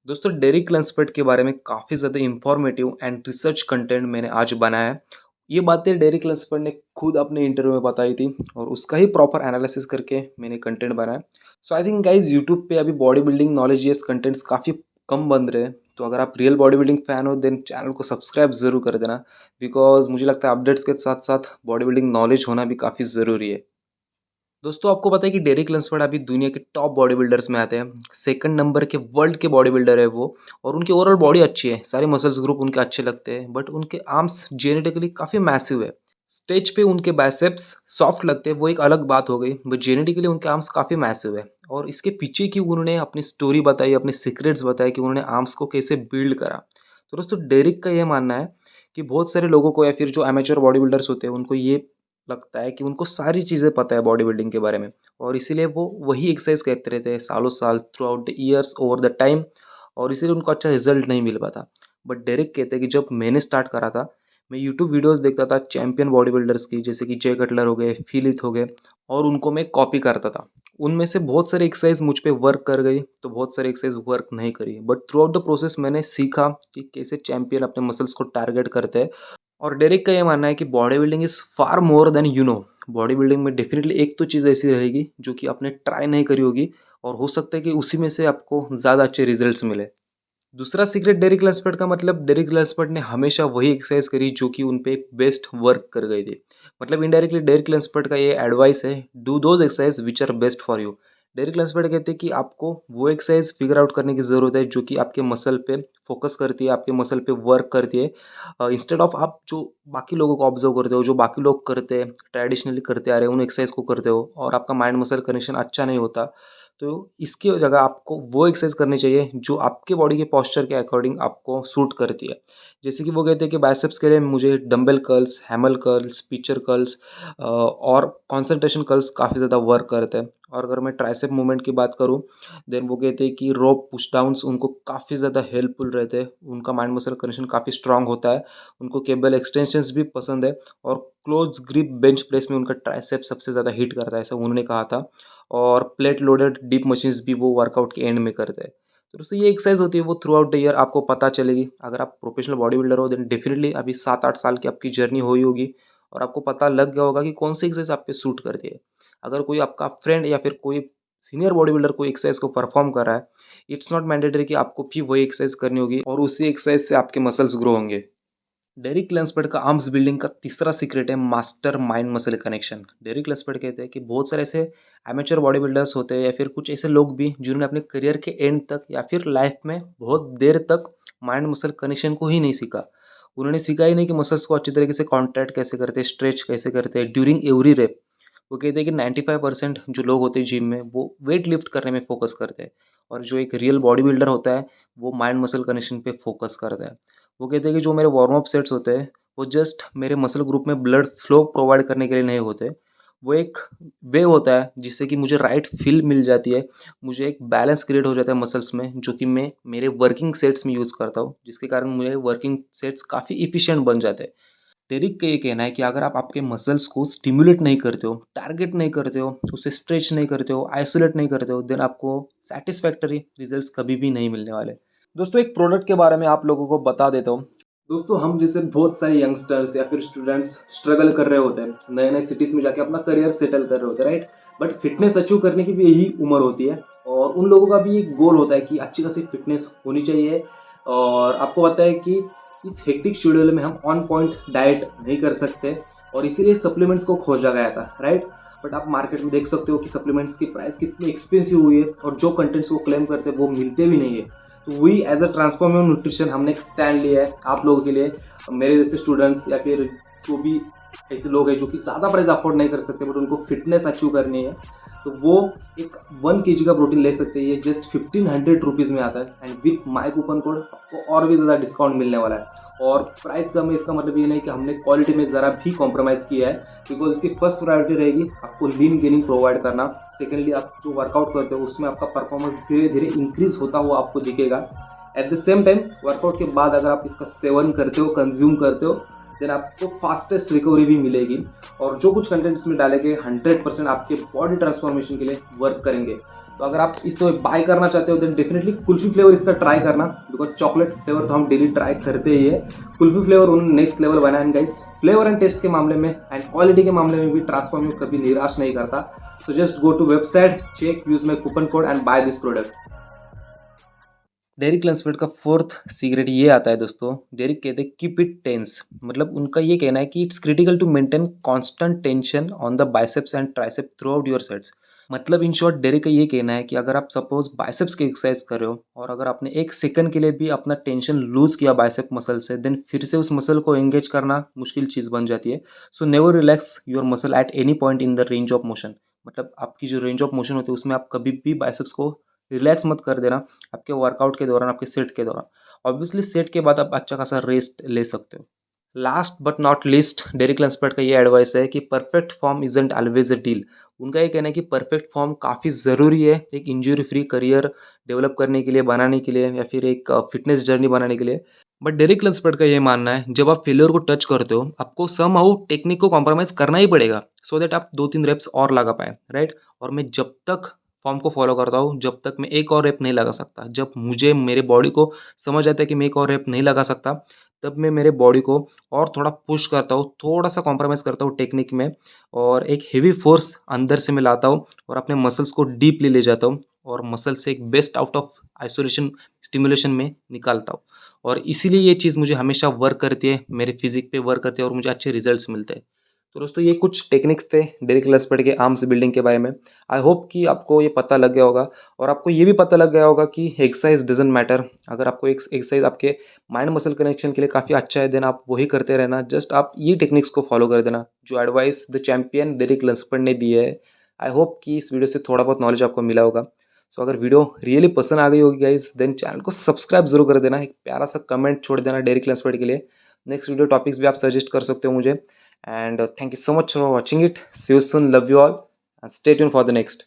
दोस्तों डेरिक लंसफेल्ड के बारे में काफ़ी ज़्यादा इंफॉर्मेटिव एंड रिसर्च कंटेंट मैंने आज बनाया है। ये बातें डेरिक लंसफेल्ड ने खुद अपने इंटरव्यू में बताई थी और उसका ही प्रॉपर एनालिसिस करके मैंने कंटेंट बनाया। सो आई थिंक गाइस यूट्यूब पे अभी बॉडी बिल्डिंग नॉलेज ये कंटेंट्स काफ़ी कम बन रहे हैं। तो अगर आप रियल बॉडी बिल्डिंग फैन हो देन चैनल को सब्सक्राइब ज़रूर कर देना, बिकॉज मुझे लगता है अपडेट्स के साथ साथ बॉडी बिल्डिंग नॉलेज होना भी काफ़ी ज़रूरी है। दोस्तों आपको पता है कि डेरिक लंसफोर्ड अभी दुनिया के टॉप बॉडी बिल्डर्स में आते हैं। सेकंड नंबर के वर्ल्ड के बॉडी बिल्डर है वो। और उनकी ओवरऑल बॉडी अच्छी है, सारे मसल्स ग्रुप उनके अच्छे लगते हैं, बट उनके आर्म्स जेनेटिकली काफ़ी मैसिव है। स्टेज पे उनके बाइसेप्स सॉफ्ट लगते हैं, वो एक अलग बात हो गई, बट जेनेटिकली उनके आर्म्स काफ़ी मैसिव है। और इसके पीछे की उन्होंने अपनी स्टोरी बताई, अपने सीक्रेट्स बताए कि उन्होंने आर्म्स को कैसे बिल्ड करा। तो दोस्तों डेरिक का ये मानना है कि बहुत सारे लोगों को या फिर जो एमेच्योर बॉडी बिल्डर्स होते हैं उनको ये लगता है कि उनको सारी चीज़ें पता है बॉडी बिल्डिंग के बारे में, और इसीलिए वो वही एक्सरसाइज करते रहते हैं सालों साल through out the years over the time, और इसीलिए उनको अच्छा रिजल्ट नहीं मिल पाता। बट डेरिक कहते हैं कि जब मैंने स्टार्ट करा था, मैं यूट्यूब वीडियोस देखता था चैंपियन बॉडी बिल्डर्स की, जैसे कि जय कटलर हो गए, फिलिथ हो गए, और उनको मैं कॉपी करता था। उनमें से बहुत सारे एक्सरसाइज मुझ पे वर्क कर गई, तो बहुत सारे एक्सरसाइज वर्क नहीं करी, but through out the process मैंने सीखा कि कैसे चैंपियन अपने मसल्स को टारगेट करते हैं। और डेरिक का ये मानना है कि body building is far more than you know. Body building में डेफिनेटली एक तो चीज़ ऐसी रहेगी जो कि आपने ट्राई नहीं करी होगी, और हो सकता है कि उसी में से आपको ज़्यादा अच्छे रिजल्ट्स मिले। दूसरा सीक्रेट डेरिक लैम्सफोर्ड का, मतलब डेरिक लैम्सफोर्ड ने हमेशा वही एक्सरसाइज करी जो कि उन पे बेस्ट वर्क कर गई थी। मतलब इनडायरेक्टली डेरिक लैम्सफोर्ड का ये एडवाइस है, do those exercise which are best for you. Derek Lamsford कहते हैं कि आपको वो एक्सरसाइज फिगर आउट करने की ज़रूरत है जो कि आपके मसल पे फोकस करती है, आपके मसल पे वर्क करती है, इंस्टेड ऑफ आप जो बाकी लोगों को ऑब्जर्व करते हो, जो बाकी लोग करते हैं, ट्रेडिशनली करते आ रहे हैं, उन एक्सरसाइज को करते हो और आपका माइंड मसल कनेक्शन अच्छा नहीं होता। तो इसकी जगह आपको वो एक्सरसाइज करनी चाहिए जो आपके बॉडी के पोस्चर के अकॉर्डिंग आपको सूट करती है। जैसे कि वो कहते हैं कि बाइसेप्स के लिए मुझे dumbbell curls, hammer curls, preacher curls और कंसंट्रेशन कर्ल्स काफ़ी ज़्यादा वर्क करते हैं। और अगर मैं ट्राइसेप मूवमेंट की बात करूँ, देन वो कहते हैं कि रोप पुश डाउन्स उनको काफ़ी ज़्यादा हेल्पफुल रहते हैं। उनका माइंड मसल कनेक्शन काफ़ी स्ट्रांग होता है। उनको केबल एक्सटेंशंस भी पसंद है, और क्लोज ग्रिप बेंच प्रेस में उनका ट्राइसेप सबसे ज़्यादा हिट करता है, ऐसा उन्होंने कहा था। और प्लेट लोडेड डीप मशीन्स भी वो वर्कआउट के एंड में करते हैं। तो दोस्तों ये एक्सरसाइज होती है वो थ्रू आउट द ईयर आपको पता चलेगी। अगर आप प्रोफेशनल बॉडी बिल्डर हो देन डेफिनेटली अभी 7-8 साल की आपकी जर्नी हुई होगी, और आपको पता लग गया होगा कि कौन सी एक्सरसाइज आप पे सूट करती है। अगर कोई आपका फ्रेंड या फिर कोई सीनियर बॉडी बिल्डर कोई एक्सरसाइज को परफॉर्म कर रहा है, इट्स नॉट मैंडेटरी कि आपको भी वही एक्सरसाइज करनी होगी और उसी एक्सरसाइज से आपके मसल्स ग्रो होंगे। डेरिक लैम्सफोर्ड का आर्म्स बिल्डिंग का तीसरा सीक्रेट है master mind muscle connection. Derek Lamsford कहते हैं कि बहुत सारे ऐसे एमेच्योर बॉडी बिल्डर्स होते हैं या फिर कुछ ऐसे लोग भी जिन्होंने अपने करियर के एंड तक या फिर लाइफ में बहुत देर तक माइंड मसल कनेक्शन को ही नहीं सीखा। उन्होंने सीखा ही नहीं कि मसल्स को अच्छी तरीके से कॉन्ट्रैक्ट कैसे करते हैं, स्ट्रेच कैसे करते हैं ड्यूरिंग एवरी रेप। वो कहते हैं कि 95% जो लोग होते हैं जिम में वो वेट लिफ्ट करने में फोकस करते हैं, और जो एक रियल बॉडी बिल्डर होता है वो माइंड मसल कनेक्शन पे फोकस करता है। वो कहते हैं कि जो मेरे वार्म अप सेट्स होते हैं वो जस्ट मेरे मसल ग्रुप में ब्लड फ्लो प्रोवाइड करने के लिए नहीं होते। वो एक वे होता है जिससे कि मुझे राइट फील मिल जाती है, मुझे एक बैलेंस क्रिएट हो जाता है मसल्स में, जो कि मैं मेरे वर्किंग सेट्स में यूज़ करता हूँ, जिसके कारण मेरे वर्किंग सेट्स काफ़ी इफ़िशिएंट बन जाते हैं। डेरिक का ये कहना है कि अगर आप आपके मसल्स को स्टिमुलेट नहीं करते हो, टारगेट नहीं करते हो, उसे स्ट्रेच नहीं करते हो, आइसोलेट नहीं करते हो, देन आपको सैटिस्फैक्टरी रिजल्ट्स कभी भी नहीं मिलने वाले। दोस्तों एक प्रोडक्ट के बारे में आप लोगों को बता देता हूँ। दोस्तों हम जैसे बहुत सारे यंगस्टर्स या फिर स्टूडेंट्स स्ट्रगल कर रहे होते हैं, नए नए सिटीज़ में जाके अपना करियर सेटल कर रहे होते हैं, राइट। बट फिटनेस अचीव करने की भी यही उम्र होती है, और उन लोगों का भी एक गोल होता है कि अच्छी खासी फिटनेस होनी चाहिए। और आपको पता है कि इस हेक्टिक शेड्यूल में हम ऑन पॉइंट डाइट नहीं कर सकते, और इसीलिए सप्लीमेंट्स को खोजा गया था, राइट। बट आप मार्केट में देख सकते हो कि सप्लीमेंट्स की प्राइस कितनी एक्सपेंसिव हुई है, और जो कंटेंट्स वो क्लेम करते हैं वो मिलते भी नहीं है। तो वही एज अ ट्रांसफॉर्मेटिव न्यूट्रिशन हमने एक स्टैंड लिया है आप लोगों के लिए, मेरे जैसे स्टूडेंट्स या फिर जो भी ऐसे लोग हैं जो कि ज़्यादा प्राइस अफोर्ड नहीं कर सकते बट उनको फिटनेस अचीव करनी है, तो वो एक 1 kg का प्रोटीन ले सकते हैं। ये जस्ट 1500 रुपीज़ में आता है, and with my coupon code आपको और भी ज़्यादा डिस्काउंट मिलने वाला है। और प्राइस कम है इसका मतलब ये नहीं कि हमने क्वालिटी में ज़रा भी कॉम्प्रोमाइज़ किया है, बिकॉज इसकी फर्स्ट प्रायोरिटी रहेगी आपको लीन गेनिंग प्रोवाइड करना। सेकेंडली आप जो वर्कआउट करते हो उसमें आपका परफॉर्मेंस धीरे धीरे इंक्रीज होता हुआ आपको दिखेगा। At the same time workout के बाद अगर आप इसका सेवन करते हो, कंज्यूम करते हो, देन आपको फास्टेस्ट रिकवरी भी मिलेगी। और जो कुछ कंटेंट्स में डाले गए 100% आपके बॉडी ट्रांसफॉर्मेशन के लिए वर्क करेंगे। तो अगर आप इसे बाय करना चाहते हो तो डेफिनेटली कुल्फी फ्लेवर इसका ट्राई करना, बिकॉज चॉकलेट फ्लेवर तो हम डेली ट्राई करते ही है। कुल्फी फ्लेवर उन्होंने नेक्स्ट लेवल बनाया है गाइस, फ्लेवर एंड टेस्ट के मामले में एंड क्वालिटी के मामले में भी ट्रांसफॉर्म कभी निराश नहीं करता। So just go to website, check, use my coupon code and buy this product. Derek Lunsfeld का फोर्थ सीक्रेट ये आता है दोस्तों, डेरिक कहते हैं कीप इट टेंस। मतलब उनका ये कहना है कि it's critical to maintain constant tension on the biceps and tricep throughout your sets. मतलब इन शॉर्ट डेरिक का ये कहना है कि अगर आप सपोज बाइसेप्स की एक्सरसाइज कर रहे हो और अगर आपने एक सेकंड के लिए भी अपना टेंशन लूज किया बाइसेप मसल से, देन फिर से उस मसल को एंगेज करना मुश्किल चीज़ बन जाती है। So never relax your muscle at any point in the range of motion. मतलब आपकी जो रेंज ऑफ मोशन होती है उसमें आप कभी भी बाइसेप्स को रिलैक्स मत कर देना आपके वर्कआउट के दौरान, आपके सेट के दौरान। ऑब्वियसली सेट के बाद आप अच्छा खासा रेस्ट ले सकते हो। Last but not least, Derek Lunsfeld का ये एडवाइस है कि perfect form isn't always a deal. उनका ये कहना है कि परफेक्ट फॉर्म काफ़ी ज़रूरी है एक इंजरी फ्री करियर डेवलप करने के लिए, बनाने के लिए, या फिर एक फिटनेस जर्नी बनाने के लिए। बट डेरिक लंसफेल्ड का ये मानना है जब आप फेलियर को टच करते हो आपको समहाउ टेक्निक को कॉम्प्रोमाइज़ करना ही पड़ेगा सो दैट आप 2-3 रेप्स और लगा पाएँ, राइट? और मैं जब तक फॉर्म को फॉलो करता हूँ, जब तक मैं एक और रेप नहीं लगा सकता, जब मुझे मेरे बॉडी को समझ आता है कि मैं एक और रेप नहीं लगा सकता, तब मैं मेरे बॉडी को और थोड़ा पुश करता हूँ, थोड़ा-सा कॉम्प्रोमाइज़ करता हूँ टेक्निक में, और एक हेवी फ़ोर्स अंदर से मैं लाता हूँ और अपने मसल्स को डीपली ले जाता हूँ और मसल से एक best out of isolation stimulation में निकालता हूँ। और इसीलिए ये चीज़ मुझे हमेशा वर्क करती है, मेरे फिज़िक पे वर्क करती है और मुझे अच्छे रिज़ल्ट्स मिलते हैं। तो दोस्तों ये कुछ टेक्निक्स थे डेरिक लंसफेल्ड के आर्म्स बिल्डिंग के बारे में। आई होप कि आपको ये पता लग गया होगा और आपको ये भी पता लग गया होगा कि एक्सरसाइज डजंट मैटर। अगर आपको एक एक्सरसाइज आपके माइंड मसल कनेक्शन के लिए काफ़ी अच्छा है, देन आप वही करते रहना। जस्ट आप ये टेक्निक्स को फॉलो कर देना जो एडवाइस द चैंपियन डेरिक लंसफेल्ड ने दी है। आई होप कि इस वीडियो से थोड़ा बहुत नॉलेज आपको मिला होगा। सो अगर वीडियो रियली पसंद आ गई होगी गाइस, देन चैनल को सब्सक्राइब जरूर कर देना, एक प्यारा सा कमेंट छोड़ देना डेरिक लंसफेल्ड के लिए। नेक्स्ट वीडियो टॉपिक्स भी आप सजेस्ट कर सकते हो मुझे। And thank you so much for watching it. See you soon. Love you all. And stay tuned for the next.